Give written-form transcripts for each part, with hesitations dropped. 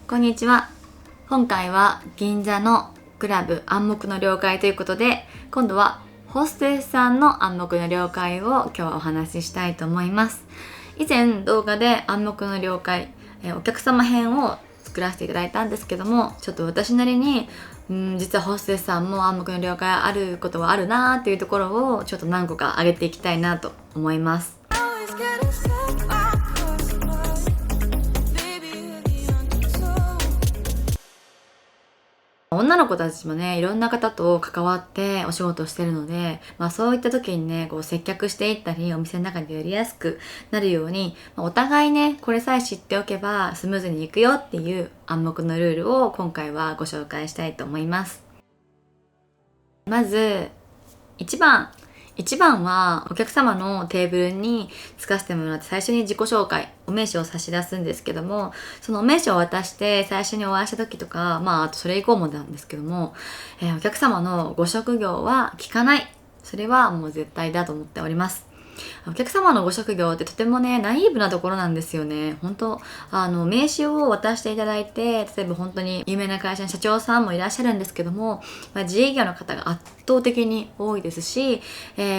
こんにちは。今回は銀座のクラブ暗黙の了解ということで、今度はホステスさんの暗黙の了解を今日はお話ししたいと思います。以前動画で暗黙の了解、お客様編を作らせていただいたんですけども、ちょっと私なりに実はホステスさんも暗黙の了解あることはあるなーっていうところをちょっと何個か上げていきたいなと思います。女の子たちもね、いろんな方と関わってお仕事をしてるので、そういった時にね、接客していったり、お店の中でやりやすくなるように、お互いね、これさえ知っておけばスムーズにいくよっていう暗黙のルールを今回はご紹介したいと思います。まず、1番はお客様のテーブルに着かせてもらって最初に自己紹介、お名刺を差し出すんですけども、そのお名刺を渡して最初にお会いした時とか、あとそれ以降もなんですけども、お客様のご職業は聞かない。それはもう絶対だと思っております。お客様のご職業ってとてもね、ナイーブなところなんですよね。本当名刺を渡していただいて、例えば本当に有名な会社の社長さんもいらっしゃるんですけども、自営業の方が圧倒的に多いですし、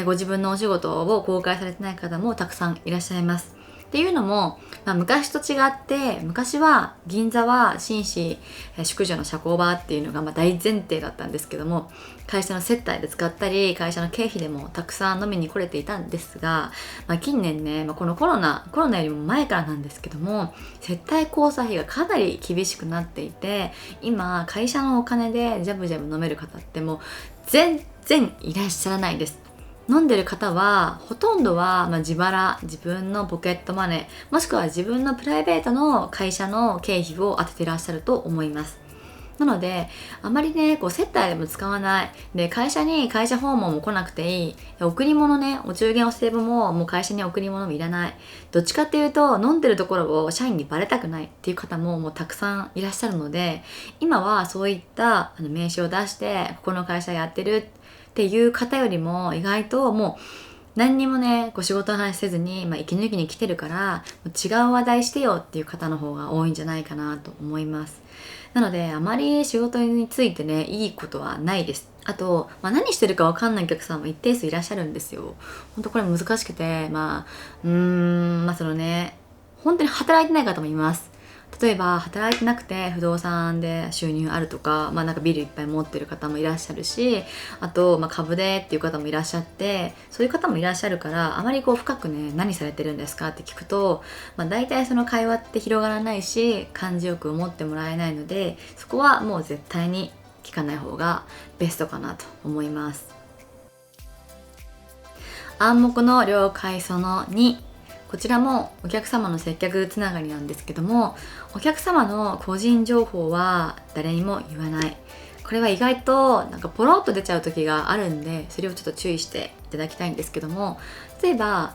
ご自分のお仕事を公開されてない方もたくさんいらっしゃいます。っていうのも、昔と違って、昔は銀座は紳士淑女の社交場っていうのが大前提だったんですけども、会社の接待で使ったり会社の経費でもたくさん飲みに来れていたんですが、近年ね、このコロナよりも前からなんですけども、接待交際費がかなり厳しくなっていて、今会社のお金でジャブジャブ飲める方ってもう全然いらっしゃらないです。飲んでる方はほとんどは自腹、自分のポケットマネー、もしくは自分のプライベートの会社の経費を当ててらっしゃると思います。なのであまりね、接待でも使わないで、会社に会社訪問も来なくていい、贈り物ね、お中元お歳暮ももう会社に贈り物もいらない、どっちかっていうと飲んでるところを社員にバレたくないっていう方ももうたくさんいらっしゃるので、今はそういった名刺を出してここの会社やってるっていう方よりも、意外ともう何にもね、仕事の話せずに、息抜きに来てるから違う話題してよっていう方の方が多いんじゃないかなと思います。なのであまり仕事についてね、いいことはないです。あと、何してるかわかんないお客さんも一定数いらっしゃるんですよ。本当これ難しくて、そのね、本当に働いてない方もいます。例えば働いてなくて不動産で収入あるとか、ビルいっぱい持ってる方もいらっしゃるし、あと、株でっていう方もいらっしゃって、そういう方もいらっしゃるから、あまり深くね、何されてるんですかって聞くと、大体その会話って広がらないし、感じよく思ってもらえないので、そこはもう絶対に聞かない方がベストかなと思います。暗黙の了解その2、こちらもお客様の接客つながりなんですけども、お客様の個人情報は誰にも言わない。これは意外とポロッと出ちゃう時があるんで、それをちょっと注意していただきたいんですけども、例えば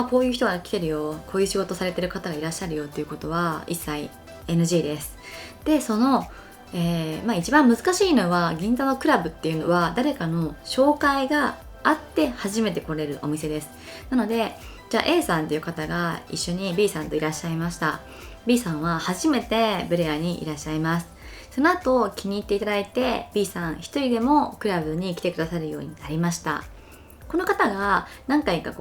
こういう人が来てるよ、こういう仕事されてる方がいらっしゃるよっていうことは一切 NG です。で、その一番難しいのは、銀座のクラブっていうのは誰かの紹介があって初めて来れるお店です。なので、じゃあ A さんという方が一緒に B さんといらっしゃいました。B さんは初めてブレアにいらっしゃいます。その後気に入っていただいて B さん一人でもクラブに来てくださるようになりました。この方が何回か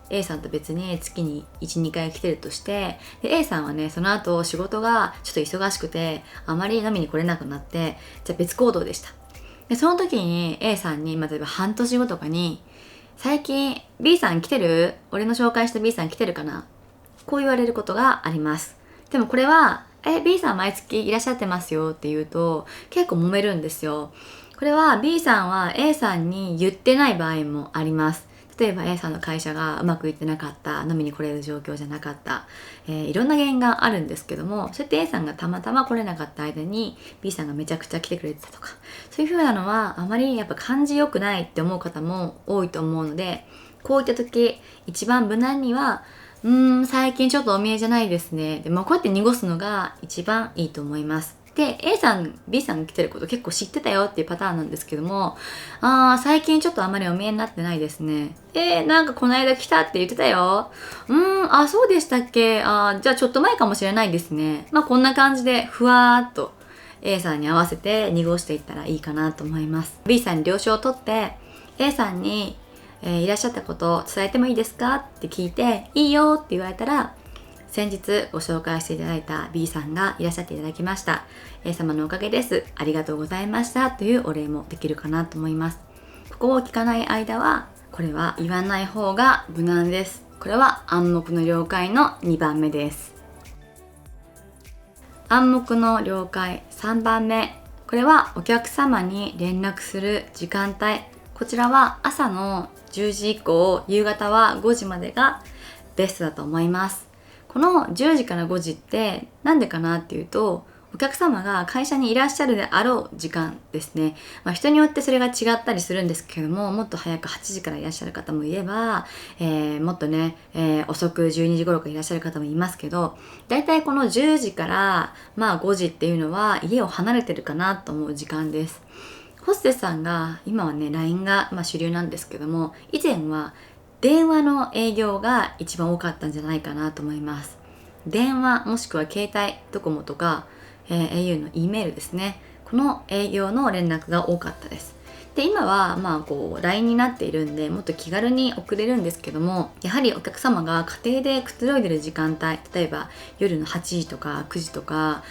A さんと別に月に 1,2 回来てるとして、で A さんはね、その後仕事がちょっと忙しくてあまり飲みに来れなくなって、じゃあ別行動でした。でその時に A さんに、例えば半年後とかに、最近 B さん来てる？俺の紹介した B さん来てるかな？こう言われることがあります。でもこれはB さん毎月いらっしゃってますよって言うと結構揉めるんですよ。これは B さんは A さんに言ってない場合もあります。例えば A さんの会社がうまくいってなかった、飲みに来れる状況じゃなかった、いろんな原因があるんですけども、そうやって A さんがたまたま来れなかった間に B さんがめちゃくちゃ来てくれてたとか、そういう風なのはあまりやっぱ感じ良くないって思う方も多いと思うので、こういった時一番無難には、最近ちょっとお見えじゃないですね。で、こうやって濁すのが一番いいと思います。っで A さん B さんが来てること結構知ってたよっていうパターンなんですけども、最近ちょっとあまりお見えになってないですね。なんかこの間来たって言ってたよ。そうでしたっけ。じゃあちょっと前かもしれないですね。こんな感じでふわーっと A さんに合わせて濁していったらいいかなと思います。B さんに了承を取って A さんに、いらっしゃったことを伝えてもいいですかって聞いて、いいよって言われたら、先日ご紹介していただいた B さんがいらっしゃっていただきました。A 様のおかげです。ありがとうございましたというお礼もできるかなと思います。ここを聞かない間は、これは言わない方が無難です。これは暗黙の了解の2番目です。暗黙の了解3番目。これはお客様に連絡する時間帯。こちらは朝の10時以降、夕方は5時までがベストだと思います。この10時から5時ってなんでかなっていうと、お客様が会社にいらっしゃるであろう時間ですね。人によってそれが違ったりするんですけれども、もっと早く8時からいらっしゃる方もいれば、もっとね、遅く12時頃からいらっしゃる方もいますけど、だいたいこの10時から5時っていうのは家を離れてるかなと思う時間です。ホステスさんが今はね LINE が主流なんですけども、以前は電話の営業が一番多かったんじゃないかなと思います。電話もしくは携帯ドコモとか、au の E メールですね。この営業の連絡が多かったです。で今はLINE になっているんでもっと気軽に送れるんですけども、やはりお客様が家庭でくつろいでる時間帯、例えば夜の8時とか9時とか、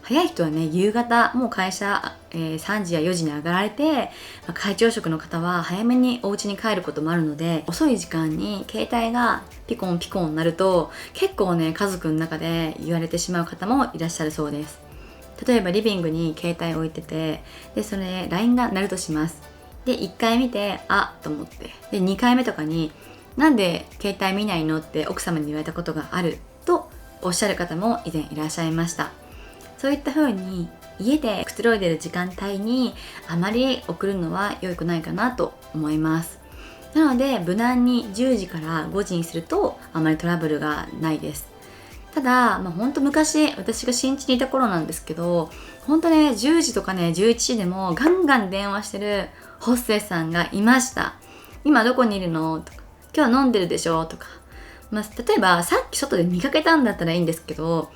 早い人はね夕方もう会社、3時や4時に上がられて、会長職の方は早めにお家に帰ることもあるので、遅い時間に携帯がピコンピコンなると結構ね家族の中で言われてしまう方もいらっしゃるそうです。例えばリビングに携帯置いてて、でそれ LINE が鳴るとします。で1回見てと思って、で2回目とかになんで携帯見ないのって奥様に言われたことがあるとおっしゃる方も以前いらっしゃいました。そういった風に家でくつろいでる時間帯にあまり送るのは良くないかなと思います。なので無難に10時から5時にするとあまりトラブルがないです。ただ、ほんと昔私が新地にいた頃なんですけど、ほんとね10時とかね11時でもガンガン電話してるホステスさんがいました。今どこにいるのとか、今日飲んでるでしょとか、例えばさっき外で見かけたんだったらいいんですけど、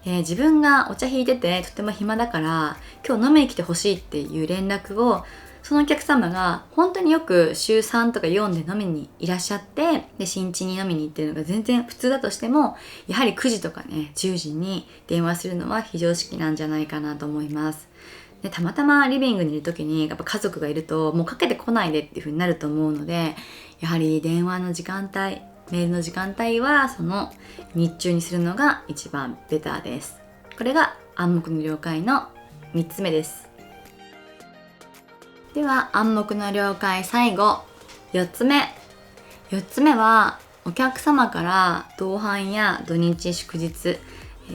自分がお茶引いててとても暇だから今日飲みに来てほしいっていう連絡をそのお客様が本当によく週3とか4で飲みにいらっしゃって、で新地に飲みに行ってるのが全然普通だとしても、やはり9時とかね10時に電話するのは非常識なんじゃないかなと思います。でたまたまリビングにいる時にやっぱ家族がいるともうかけてこないでっていう風になると思うので、やはり電話の時間帯、メールの時間帯はその日中にするのが一番ベターです。これが暗黙の了解の3つ目です。では暗黙の了解最後4つ目はお客様から同伴や土日祝日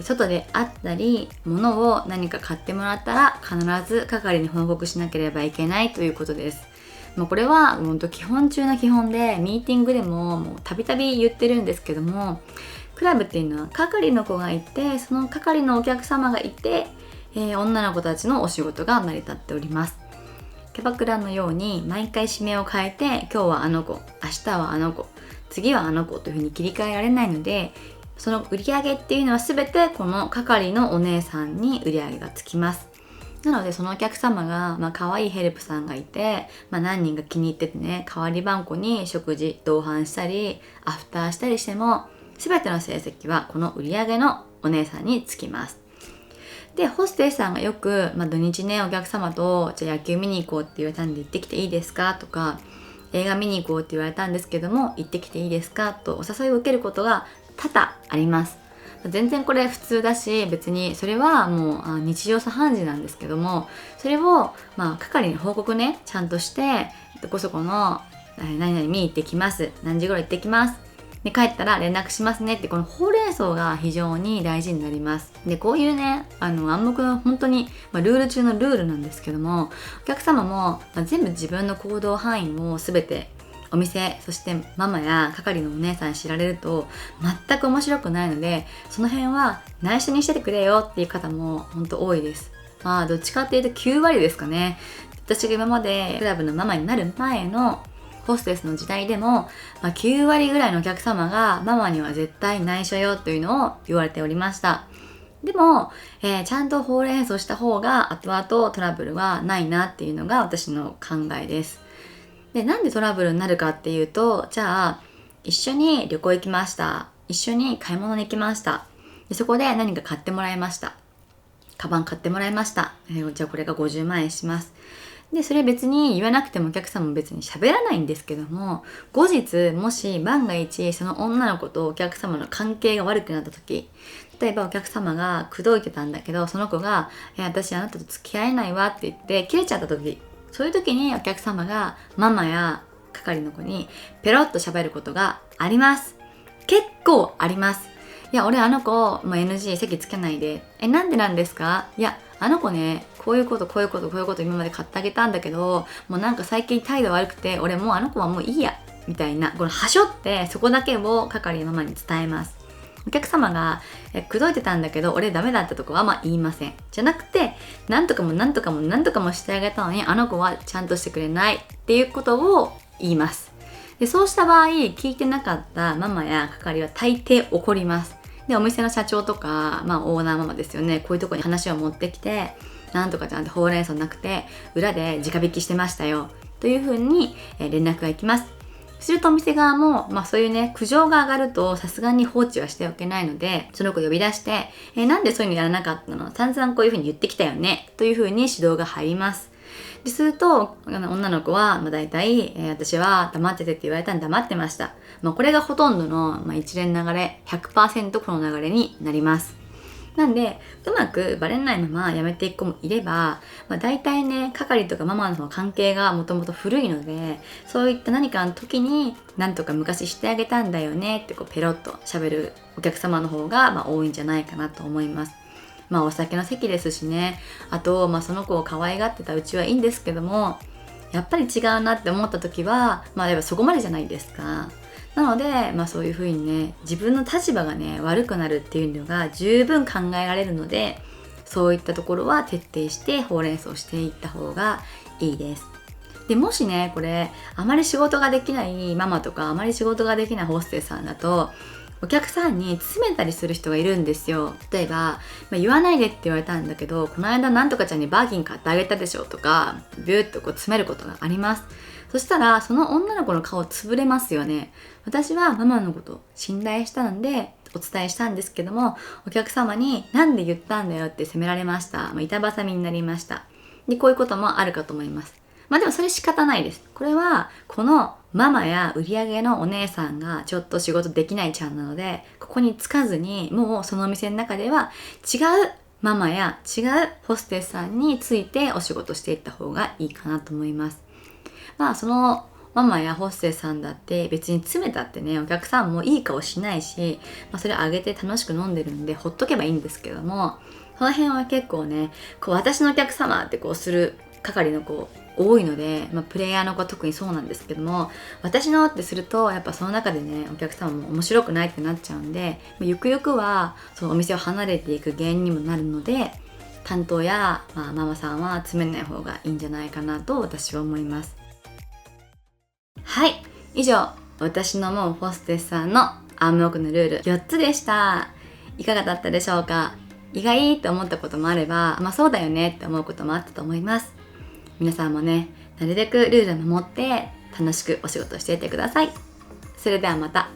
外で会ったり物を何か買ってもらったら必ず係に報告しなければいけないということです。これは本当基本中の基本で、ミーティングでもたびたび言ってるんですけども、クラブっていうのは係の子がいて、その係のお客様がいて、女の子たちのお仕事が成り立っております。キャバクラのように毎回指名を変えて、今日はあの子、明日はあの子、次はあの子というふうに切り替えられないので、その売り上げっていうのは全てこの係のお姉さんに売り上げがつきます。なのでそのお客様が可愛いヘルプさんがいて、何人が気に入っててね、代わり番号に食事同伴したりアフターしたりしても、全ての成績はこの売り上げのお姉さんにつきます。でホステスさんがよく、土日ねお客様とじゃあ野球見に行こうって言われたんで行ってきていいですかとか、映画見に行こうって言われたんですけども行ってきていいですかとお誘いを受けることが多々あります。全然これ普通だし、別にそれはもう日常茶飯事なんですけども、それを係に報告ねちゃんとして、どこそこの何々見に行ってきます、何時頃行ってきますで帰ったら連絡しますねって、このほうれん草が非常に大事になります。でこういうね暗黙の本当に、ルール中のルールなんですけども、お客様も、全部自分の行動範囲を全てお店、そしてママや係のお姉さんに知られると全く面白くないので、その辺は内緒にしててくれよっていう方も本当多いです。まあどっちかっていうと9割ですかね。私が今までクラブのママになる前のホステスの時代でも、9割ぐらいのお客様がママには絶対内緒よというのを言われておりました。でも、ちゃんとほうれん草した方が後々トラブルはないなっていうのが私の考えです。で、なんでトラブルになるかっていうと、じゃあ一緒に旅行行きました。一緒に買い物に行きました。で、そこで何か買ってもらいました。カバン買ってもらいました。じゃあこれが50万円します。で、それ別に言わなくてもお客さんも別に喋らないんですけども、後日もし万が一その女の子とお客様の関係が悪くなった時、例えばお客様が口説いてたんだけど、その子が私あなたと付き合えないわって言って切れちゃった時、そういう時にお客様がママや係の子にペロッと喋ることがあります。結構あります。いや、俺あの子、もう NG 席つけないで。なんでなんですか？いや、あの子ね、こういうこと今まで買ってあげたんだけど、もうなんか最近態度悪くて、俺もうあの子はもういいや、みたいな、このはしょってそこだけを係のママに伝えます。お客様が口説いてたんだけど俺ダメだったとこは言いません。じゃなくて、なんとかもしてあげたのにあの子はちゃんとしてくれないっていうことを言います。で、そうした場合、聞いてなかったママや係は大抵怒ります。で、お店の社長とか、オーナーママですよね、こういうとこに話を持ってきて、なんとかちゃんとほうれん草なくて裏で直引きしてましたよというふうに連絡が行きます。するとお店側も、そういうね、苦情が上がるとさすがに放置はしておけないので、その子呼び出して、なんでそういうのやらなかったの？散々こういうふうに言ってきたよねというふうに指導が入ります。ですると女の子は大体、私は黙っててって言われたんで黙ってました。これがほとんどの、一連流れ 100% この流れになります。なんでうまくバレないままやめていく子もいれば、大体ね、係とかママの関係がもともと古いので、そういった何かの時になんとか昔してあげたんだよねってペロッと喋るお客様の方が多いんじゃないかなと思います。お酒の席ですしね。あと、その子を可愛がってたうちはいいんですけども、やっぱり違うなって思った時は、やっぱそこまでじゃないですか。なので、そういう風にね、自分の立場がね、悪くなるっていうのが十分考えられるので、そういったところは徹底してほうれん草していった方がいいです。で、もしね、これ、あまり仕事ができないママとか、あまり仕事ができないホステスさんだと、お客さんに詰めたりする人がいるんですよ。例えば、言わないでって言われたんだけど、この間なんとかちゃんにバーキン買ってあげたでしょとか、ビューッと詰めることがあります。そしたら、その女の子の顔潰れますよね。私はママのこと信頼したので、お伝えしたんですけども、お客様になんで言ったんだよって責められました。板挟みになりました。で、こういうこともあるかと思います。でもそれ仕方ないです。これは、このママや売り上げのお姉さんがちょっと仕事できないちゃんなので、ここにつかずに、もうそのお店の中では違うママや違うホステスさんについてお仕事していった方がいいかなと思います。そのママやホステスさんだって別に詰めたってね、お客さんもいい顔しないし、それあげて楽しく飲んでるんでほっとけばいいんですけども、その辺は結構ね、私のお客様ってする係の子多いので、プレイヤーの子は特にそうなんですけども、私のってするとやっぱその中でね、お客様も面白くないってなっちゃうんで、ゆくゆくはそのお店を離れていく原因にもなるので、担当や、ママさんは詰めない方がいいんじゃないかなと私は思います。はい、以上、私の思うホステスさんの暗黙のルール4つでした。いかがだったでしょうか？意外って思ったこともあれば、そうだよねって思うこともあったと思います。皆さんもね、なるべくルールを守って楽しくお仕事していってください。それではまた。